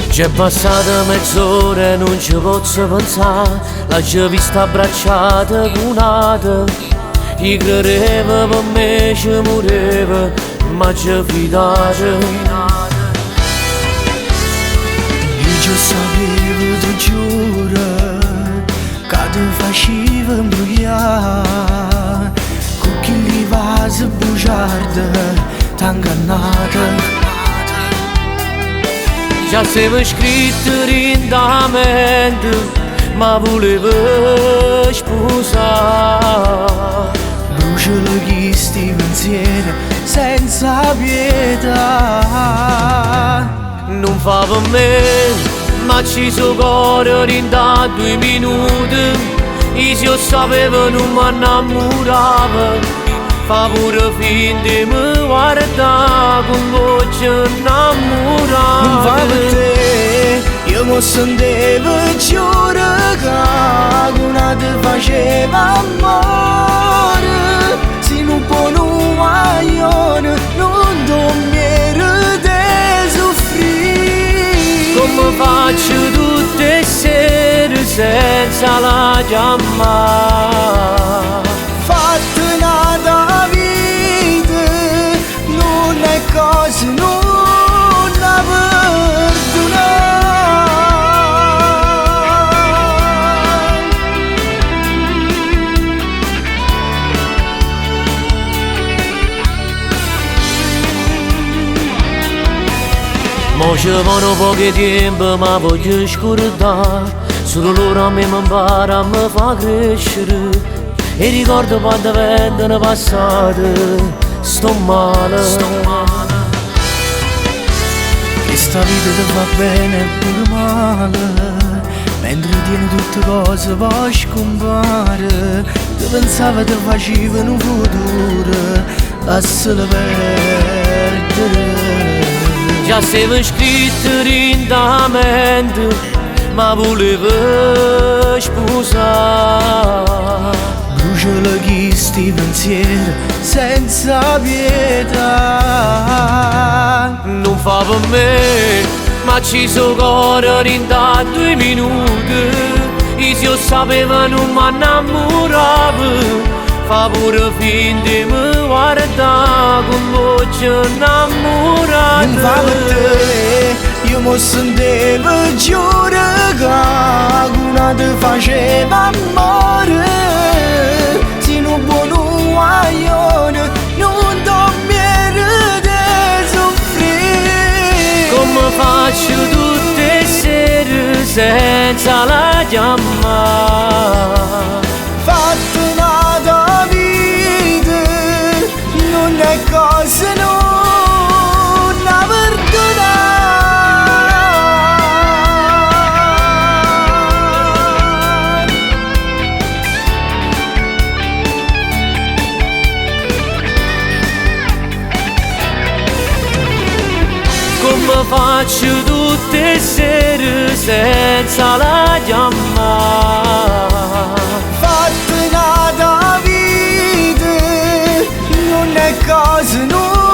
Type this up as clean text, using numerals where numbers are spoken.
C'è passata mezz'ora e non ci posso pensare. La ci vista abbracciata con un'altra. Chi credeva per me ci moreva, ma ci fidata. Io sapevo, ti giuro, che ti faceva imbrogliare. Con chi li va a bruciarti, t'ha ingannata. Già siamo scritti in da mente, ma volevo sposare. Bruciano chi sti pensieri senza pietà. Non fa per me, ma ci so cuore in da 2 minuti. E se io sapevo non mi innamoravo. Fa pure finta mi guarda con voce innamorata. Non va per te, io mi sentivo giuro che una ti faceva amore. Se non può un guaglione, non dormire di soffrire. Come faccio tutte le sere senza la chiamare? Fatto nata vita, non è cosa non la perdonare. Mo ci vuole poco tempo ma voglio scordare. Solo loro a me mi impara a mi fa crescere. E ricordo quando vengono passate, sto male. Questa vita ti va bene e pure male. Mentre tieni tutte cose poi scompare. Tu pensava ti faceva un futuro a se la perdere. Già siamo scritti in da mente, ma volevo sposare. Bruciano chi sti pensieri senza pietà. Non fa per me, ma ci so cuore in da 2 minuti. E se io sapevo non mi innamoravo. Fa pure finta mi guarda con voce innamorata. Non va per te, io mi sentivo giuro che una ti faceva amore. Se non buono un guaglione, non dormire di soffrire. Come faccio tutte le sere senza la chiamare? Fatto nata vita, non è cosa non la perdonare. Come faccio tutte le sere senza la chiamare? Fatto nata vita, non è cosa non